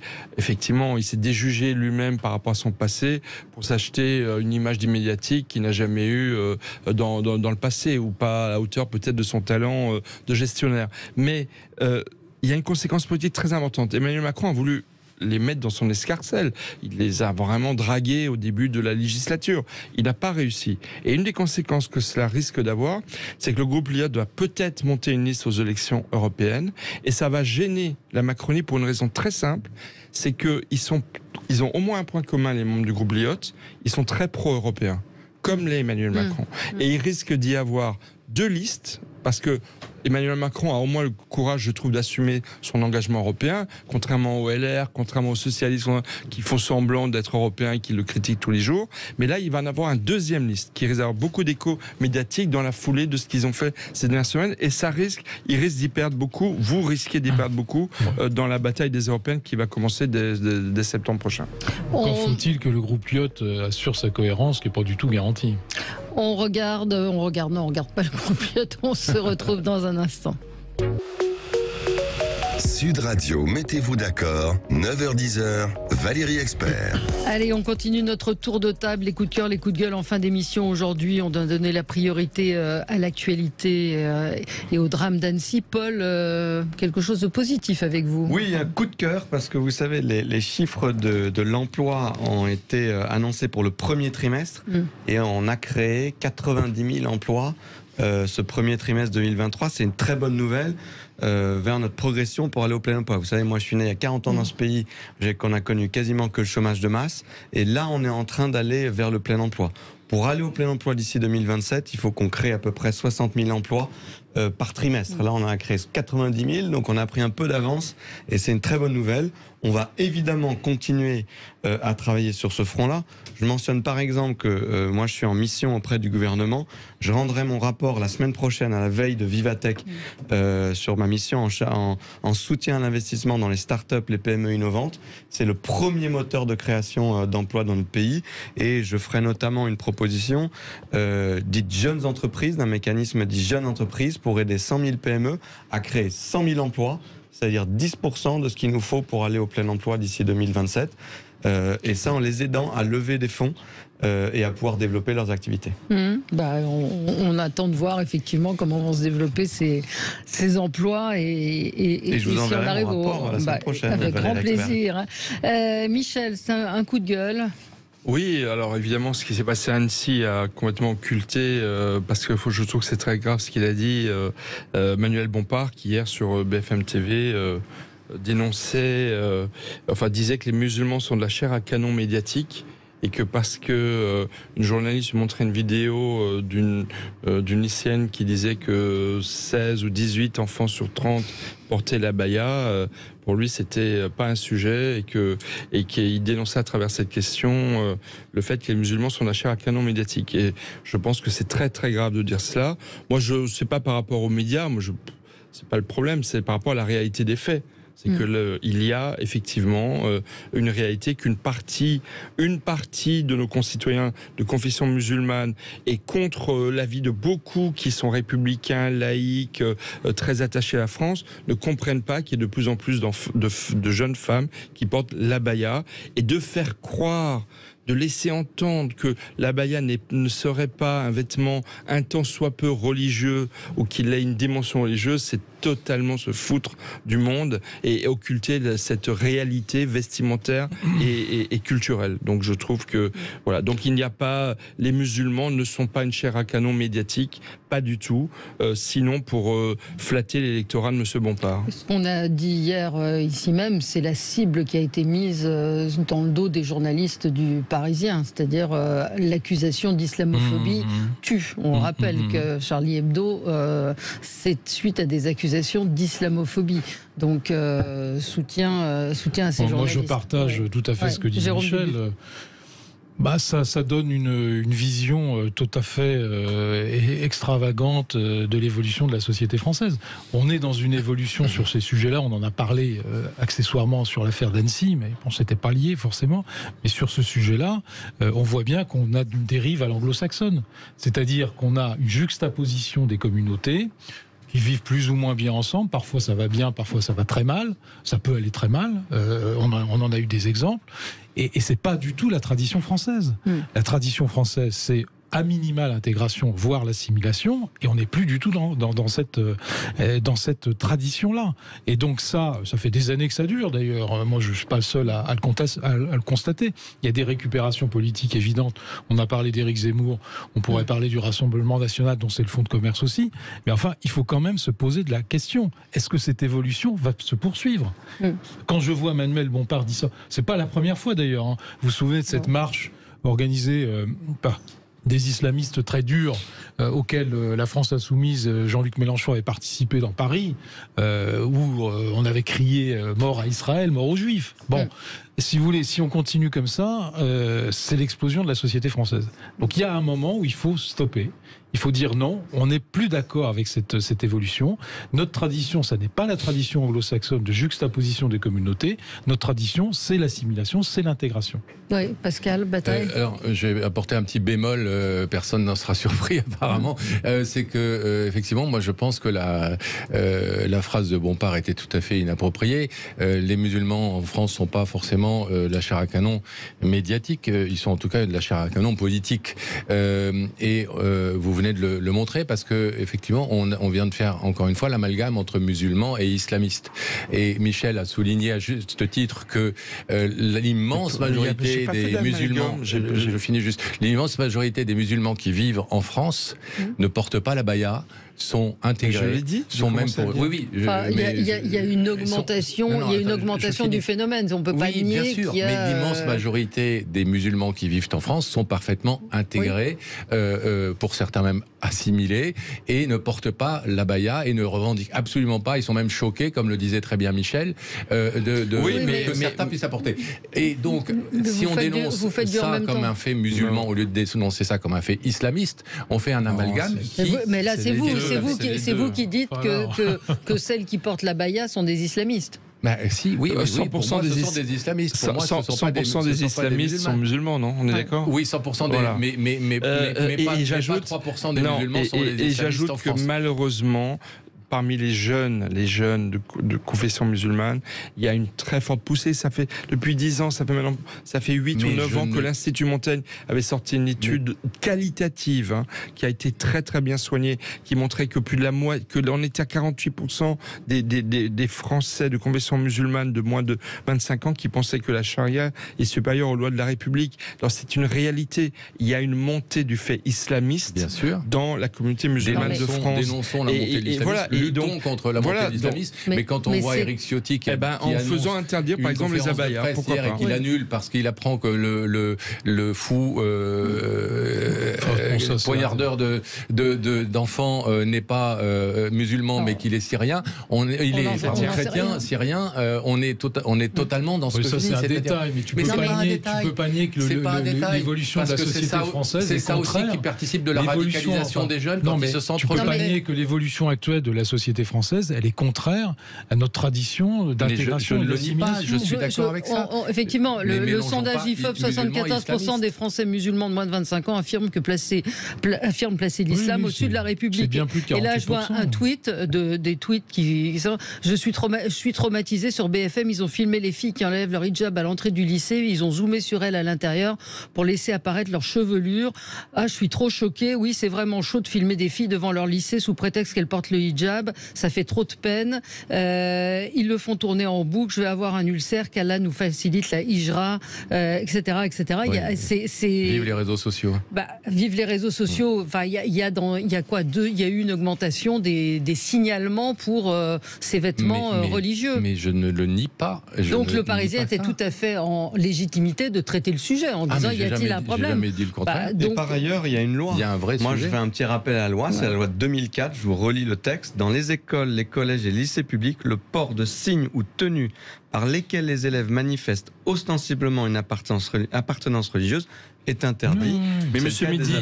Speaker 4: déjugé lui-même par rapport à son passé pour s'acheter une image d'immédiatique qu'il n'a jamais eu dans le passé, ou pas à la hauteur peut-être de son talent de gestionnaire. Mais il y a une conséquence politique très importante. Emmanuel Macron a voulu les mettre dans son escarcelle. Il les a vraiment dragués au début de la législature. Il n'a pas réussi. Et une des conséquences que cela risque d'avoir, c'est que le groupe Lyotte doit peut-être monter une liste aux élections européennes, et ça va gêner la Macronie pour une raison très simple, c'est qu'ils ont au moins un point commun, les membres du groupe Lyotte, ils sont très pro-européens, comme l'est Emmanuel Macron. Et il risque d'y avoir deux listes, parce que Emmanuel Macron a au moins le courage, je trouve, d'assumer son engagement européen, contrairement aux LR, contrairement aux socialistes qui font semblant d'être européens et qui le critiquent tous les jours. Mais là, il va en avoir un deuxième liste qui risque d'avoir beaucoup d'écho médiatique dans la foulée de ce qu'ils ont fait ces dernières semaines. Et ils risquent d'y perdre beaucoup. Vous risquez d'y perdre beaucoup dans la bataille des Européennes qui va commencer dès septembre prochain.
Speaker 3: Encore faut-il que le groupe Lyotte assure sa cohérence, qui n'est pas du tout garantie.
Speaker 2: On regarde pas le groupe Lyotte, on se retrouve dans un instant.
Speaker 1: Sud Radio, mettez-vous d'accord, 9h-10h, Valérie Expert.
Speaker 2: Allez, on continue notre tour de table, les coups de cœur, les coups de gueule en fin d'émission. Aujourd'hui, on doit donner la priorité à l'actualité et au drame d'Annecy. Paul, quelque chose de positif avec vous?
Speaker 5: Oui, un coup de cœur, parce que vous savez, les chiffres de l'emploi ont été annoncés pour le premier trimestre, et on a créé 90 000 emplois ce premier trimestre 2023. C'est une très bonne nouvelle vers notre progression pour aller au plein emploi. Vous savez, moi je suis né il y a 40 ans dans ce pays, qu'on a connu quasiment que le chômage de masse, et là on est en train d'aller vers le plein emploi. Pour aller au plein emploi d'ici 2027, il faut qu'on crée à peu près 60 000 emplois par trimestre. Là, on en a créé 90 000, donc on a pris un peu d'avance et c'est une très bonne nouvelle. On va évidemment continuer à travailler sur ce front-là. Je mentionne par exemple que moi, je suis en mission auprès du gouvernement. Je rendrai mon rapport la semaine prochaine à la veille de Vivatech sur ma mission en soutien à l'investissement dans les startups, les PME innovantes. C'est le premier moteur de création d'emplois dans notre pays et je ferai notamment une proposition dite jeunes entreprises, d'un mécanisme dit jeunes entreprises pour aider 100 000 PME à créer 100 000 emplois, c'est-à-dire 10% de ce qu'il nous faut pour aller au plein emploi d'ici 2027. Et ça en les aidant à lever des fonds et à pouvoir développer leurs activités.
Speaker 2: On attend de voir effectivement comment vont se développer ces emplois et
Speaker 5: je vous enverrai
Speaker 2: si on arrive
Speaker 5: mon rapport la semaine prochaine.
Speaker 2: Avec grand plaisir. Michel, c'est un coup de gueule.
Speaker 4: Oui, alors évidemment, ce qui s'est passé à Annecy a complètement occulté, parce que je trouve que c'est très grave ce qu'il a dit, Manuel Bompard, qui hier sur BFM TV disait que les musulmans sont de la chair à canon médiatique et que parce que une journaliste montrait une vidéo d'une lycéenne qui disait que 16 ou 18 enfants sur 30 portaient l'abaya, pour lui c'était pas un sujet et qu'il dénonçait à travers cette question le fait que les musulmans sont de la chair à canon médiatique. Et je pense que c'est très très grave de dire cela. Moi je sais pas par rapport aux médias, c'est pas le problème, c'est par rapport à la réalité des faits. C'est que il y a effectivement une réalité qu'une partie de nos concitoyens de confession musulmane est contre l'avis de beaucoup qui sont républicains, laïcs, très attachés à la France, ne comprennent pas qu'il y a de plus en plus de jeunes femmes qui portent l'abaya, et de faire croire, de laisser entendre que l'abaya ne serait pas un vêtement un tant soit peu religieux ou qu'il ait une dimension religieuse, c'est totalement se foutre du monde et occulter cette réalité vestimentaire et culturelle. Donc je trouve que voilà, donc il n'y a pas, les musulmans ne sont pas une chair à canon médiatique, pas du tout, sinon pour flatter l'électorat de M. Bompard.
Speaker 2: Ce qu'on a dit hier ici même, c'est la cible qui a été mise dans le dos des journalistes du Parisien, c'est-à-dire l'accusation d'islamophobie tue. On rappelle que Charlie Hebdo, c'est suite à des accusations d'islamophobie. Donc soutien à ces journalistes.
Speaker 3: Moi je partage tout à fait ce que dit
Speaker 2: Jérôme
Speaker 3: Michel. Ça donne une vision tout à fait extravagante de l'évolution de la société française. On est dans une évolution sur ces sujets-là, on en a parlé accessoirement sur l'affaire d'Annecy, mais bon, c'était pas lié forcément. Mais sur ce sujet-là, on voit bien qu'on a une dérive à l'anglo-saxonne. C'est-à-dire qu'on a une juxtaposition des communautés qui vivent plus ou moins bien ensemble. Parfois ça va bien, parfois ça va très mal. Ça peut aller très mal. On en a eu des exemples. Et c'est pas du tout la tradition française. La tradition française, c'est à minima l'intégration, voire l'assimilation, et on n'est plus du tout dans cette tradition-là. Et donc ça fait des années que ça dure d'ailleurs. Moi je ne suis pas le seul à le constater. Il y a des récupérations politiques évidentes. On a parlé d'Éric Zemmour, on pourrait parler du Rassemblement national dont c'est le fonds de commerce aussi. Mais enfin, il faut quand même se poser de la question. Est-ce que cette évolution va se poursuivre ? Quand je vois Manuel Bompard dire ça, c'est pas la première fois d'ailleurs. Vous vous souvenez de cette marche organisée par des islamistes très durs auxquels la France insoumise, Jean-Luc Mélenchon avait participé dans Paris, où on avait crié mort à Israël, mort aux Juifs. Bon, si vous voulez, si on continue comme ça, c'est l'explosion de la société française. Donc il y a un moment où il faut stopper. Il faut dire non, on n'est plus d'accord avec cette évolution. Notre tradition, ça n'est pas la tradition anglo-saxonne de juxtaposition des communautés. Notre tradition, c'est l'assimilation, c'est l'intégration.
Speaker 2: Oui, Pascal Bataille.
Speaker 6: Alors, je vais apporter un petit bémol, personne n'en sera surpris apparemment. C'est que, effectivement, moi je pense que la phrase de Bompard était tout à fait inappropriée. Les musulmans en France sont pas forcément simplement la chair à canon médiatique, ils sont en tout cas de la chair à canon politique. Et vous venez de le montrer parce que effectivement, on vient de faire encore une fois l'amalgame entre musulmans et islamistes. Et Michel a souligné à juste titre que l'immense majorité des musulmans, je finis juste, l'immense majorité des musulmans qui vivent en France ne portent pas la baya, sont intégrés,
Speaker 5: je l'ai dit,
Speaker 6: sont même pour... Oui,
Speaker 2: il y a une augmentation, du phénomène. On peut pas nier.
Speaker 6: Bien sûr, mais l'immense majorité des musulmans qui vivent en France sont parfaitement intégrés, pour certains même assimilés, et ne portent pas l'abaya et ne revendiquent absolument pas. Ils sont même choqués, comme le disait très bien Michel, que certains puissent apporter. Et donc, si on dénonce ça comme un fait musulman au lieu de dénoncer ça comme un fait islamiste, on fait un amalgame.
Speaker 2: Mais là, c'est vous qui dites que celles qui portent l'abaya sont des islamistes.
Speaker 6: Bah, si, oui,
Speaker 4: 100%
Speaker 6: pour moi, ce sont des islamistes. Pour moi,
Speaker 4: 100% des islamistes sont musulmans, non? On est d'accord?
Speaker 6: Oui, 100% des...
Speaker 4: Voilà.
Speaker 6: Mais pas 3% des musulmans sont des islamistes
Speaker 4: et j'ajoute
Speaker 6: en France.
Speaker 4: Que malheureusement, parmi les jeunes de confession musulmane, il y a une très forte poussée. Ça fait depuis 10 ans, ça fait 8 ou 9 ans que l'Institut Montaigne avait sorti une étude qualitative qui a été très très bien soignée, qui montrait que plus de la moitié, que l'on était à 48% des Français de confession musulmane de moins de 25 ans qui pensaient que la charia est supérieure aux lois de la République. Alors c'est une réalité. Il y a une montée du fait islamiste, bien sûr, dans la communauté musulmane de France.
Speaker 6: Dénonçons la montée de l'islamisme. Voilà, luttons contre la montée de l'islamisme, mais quand on voit Éric Ciotti qui
Speaker 4: en faisant interdire par exemple les abayas, pourquoi pas,
Speaker 6: et qu'il annule parce qu'il apprend que le fou poignardeur d'enfants n'est pas musulman mais qu'il est syrien, il est chrétien, syrien, on est totalement dans ce que
Speaker 3: ça c'est un détail, mais tu peux pas nier que l'évolution de la société française
Speaker 6: c'est ça aussi qui participe de la radicalisation des jeunes quand ils se sentent
Speaker 3: rejetés. Tu peux pas nier que l'évolution actuelle de la société française, elle est contraire à notre tradition d'intégration.
Speaker 6: Je ne le nie pas, je suis d'accord avec ça.
Speaker 2: Effectivement, le sondage IFOP, 74% des Français musulmans de moins de 25 ans affirment placer l'islam au-dessus de la République.
Speaker 3: Bien plus de 40%.
Speaker 2: Et là, je vois un tweet, des tweets qui... Je suis traumatisé sur BFM, ils ont filmé les filles qui enlèvent leur hijab à l'entrée du lycée, ils ont zoomé sur elles à l'intérieur pour laisser apparaître leur chevelure. Ah, je suis trop choquée. Oui, c'est vraiment chaud de filmer des filles devant leur lycée sous prétexte qu'elles portent le hijab. Ça fait trop de peine. Ils le font tourner en boucle. Je vais avoir un ulcère, qu'Allah nous facilite la hijra, etc., etc.
Speaker 6: Oui. Vive les réseaux sociaux.
Speaker 2: Vive les réseaux sociaux. Enfin, il y a eu une augmentation des signalements pour ces vêtements religieux.
Speaker 6: Mais je ne le nie pas.
Speaker 2: Donc le Parisien était tout à fait en légitimité de traiter le sujet en disant y a-t-il un problème?
Speaker 6: J'ai jamais dit le contraire.
Speaker 5: Et par ailleurs, il y a une loi.
Speaker 6: Il y a un vrai
Speaker 5: Moi,
Speaker 6: sujet.
Speaker 5: je fais un petit rappel à la loi. C'est la loi de 2004. Je vous relis le texte. Dans les écoles, les collèges et lycées publics, le port de signes ou tenues par lesquels les élèves manifestent ostensiblement une appartenance religieuse est interdit.
Speaker 4: Mais Monsieur Midi,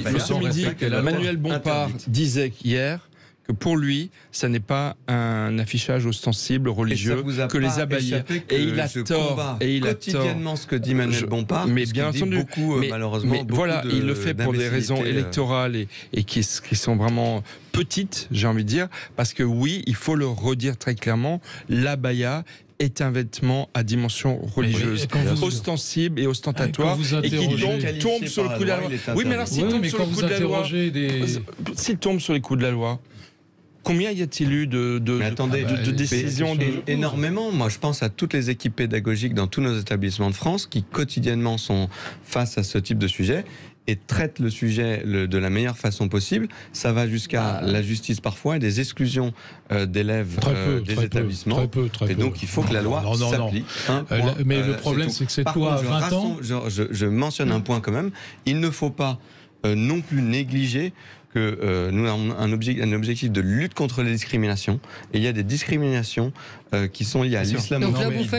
Speaker 4: Manuel Bompard disait hier que pour lui, ça n'est pas un affichage ostensible religieux que les abayas.
Speaker 5: Et il a tort. Et il a quotidiennement ce que dit Manuel Bompard.
Speaker 4: Mais bien entendu,
Speaker 5: beaucoup, malheureusement,
Speaker 4: mais voilà, il le fait pour des raisons électorales et qui sont vraiment petites, j'ai envie de dire, parce que oui, il faut le redire très clairement, l'abaya est un vêtement à dimension religieuse, ostensible et ostentatoire, et qui tombe sur le coup de la loi. Oui, mais alors s'il tombe sur le coup de la loi, s'il tombe sur les coups de la loi, combien y a-t-il eu de décisions
Speaker 5: Énormément. Moi, je pense à toutes les équipes pédagogiques dans tous nos établissements de France qui quotidiennement sont face à ce type de sujet et traitent le sujet de la meilleure façon possible. Ça va jusqu'à la justice parfois et des exclusions d'élèves des établissements. Très peu. Et donc, il faut que la loi s'applique.
Speaker 3: Mais le problème, c'est que cette loi a 20 ans...
Speaker 5: Je mentionne un point quand même. Il ne faut pas non plus négliger que nous avons un objectif de lutte contre les discriminations. Et il y a des discriminations qui sont liées à l'islamophobie.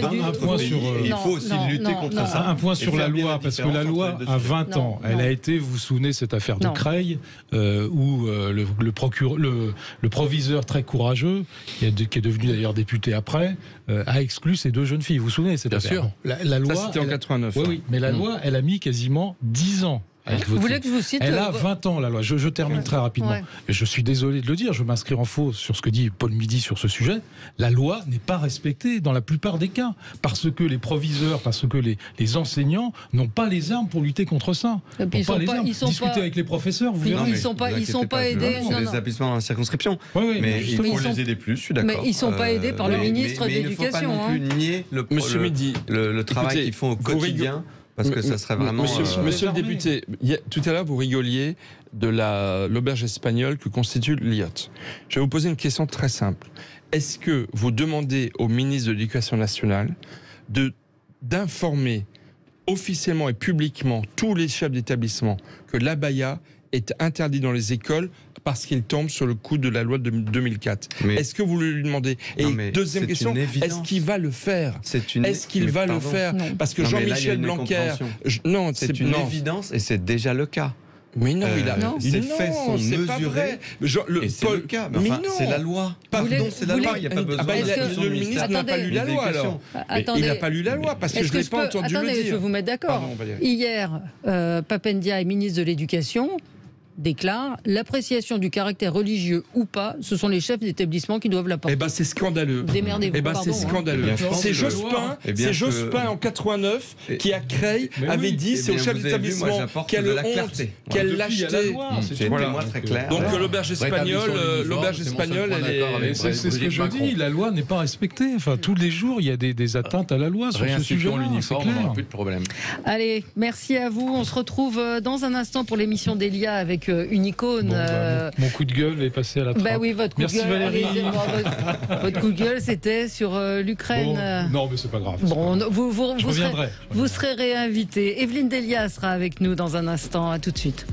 Speaker 5: Il faut aussi lutter contre ça.
Speaker 3: Un point sur la loi, parce que la loi a 20 ans. Elle a été, vous vous souvenez, cette affaire de Creil, où le proviseur très courageux, qui est devenu d'ailleurs député après, a exclu ces deux jeunes filles. Vous vous souvenez cette affaire?
Speaker 4: Bien sûr.
Speaker 3: La loi,
Speaker 4: ça, c'était en 89.
Speaker 3: Oui, mais la loi, elle a mis quasiment 10 ans
Speaker 2: Vous voulez que je vous cite
Speaker 3: Elle a 20 ans, la loi. Je termine très rapidement. Ouais. Et je suis désolé de le dire, je vais m'inscrire en faux sur ce que dit Paul Midi sur ce sujet. La loi n'est pas respectée dans la plupart des cas. Parce que les proviseurs, parce que les enseignants n'ont pas les armes pour lutter contre ça. Discutez avec les professeurs, vous verrez.
Speaker 2: Ils sont pas aidés.
Speaker 5: C'est des établissements dans la circonscription.
Speaker 3: Oui,
Speaker 5: mais il faut les aider plus, je suis d'accord.
Speaker 2: Mais ils ne sont pas aidés par le ministre de l'Éducation.
Speaker 5: Il ne faut pas non plus nier le travail qu'ils font au quotidien. Parce que ça serait vraiment...
Speaker 4: Monsieur le député, tout à l'heure, vous rigoliez de l'auberge espagnole que constitue l'IOT. Je vais vous poser une question très simple. Est-ce que vous demandez au ministre de l'Éducation nationale d'informer officiellement et publiquement tous les chefs d'établissement que l'abaya est interdit dans les écoles parce qu'il tombe sur le coup de la loi de 2004. Est-ce que vous lui demandez? Et deuxième question, est-ce qu'il va le faire? Est-ce qu'il va le faire? Parce que Jean-Michel Blanquer...
Speaker 5: Non, c'est une évidence et c'est déjà le cas.
Speaker 4: Mais non,
Speaker 5: ces faits sont mesurés. Et c'est le cas. Mais enfin, c'est la loi. Pardon, c'est la loi. Il n'y a pas besoin de
Speaker 4: le ministre n'a pas lu la loi alors. Il n'a pas lu la loi parce que je ne l'ai pas entendu le dire.
Speaker 2: Attendez, je vais vous mettre d'accord. Hier, Pape Ndiaye, ministre de l'Éducation, déclare l'appréciation du caractère religieux ou pas, ce sont les chefs d'établissement qui doivent l'apporter.
Speaker 4: Eh ben c'est scandaleux.
Speaker 2: Démerdez-vous.
Speaker 4: Eh ben c'est scandaleux. C'est Jospin en 89 qui a créé, avait dit c'est aux chefs d'établissement quelle honte, quelle lâcheté.
Speaker 5: C'était moi très clair.
Speaker 4: Donc l'auberge espagnole, elle est.
Speaker 3: C'est ce que je dis. La loi n'est pas respectée. Enfin tous les jours il y a des atteintes à la loi sur ce sujet.
Speaker 6: L'uniforme, on n'aura plus de problème.
Speaker 2: Allez, merci à vous. On se retrouve dans un instant pour l'émission d'Elia avec une icône.
Speaker 3: Mon coup de gueule est passé à la trappe.
Speaker 2: Oui, votre coup
Speaker 3: Merci
Speaker 2: de gueule.
Speaker 3: Valérie.
Speaker 2: Votre coup de gueule, c'était sur l'Ukraine.
Speaker 3: Non, mais c'est pas grave.
Speaker 2: Bon, vous serez réinvité. Evelyne Delia sera avec nous dans un instant. À tout de suite.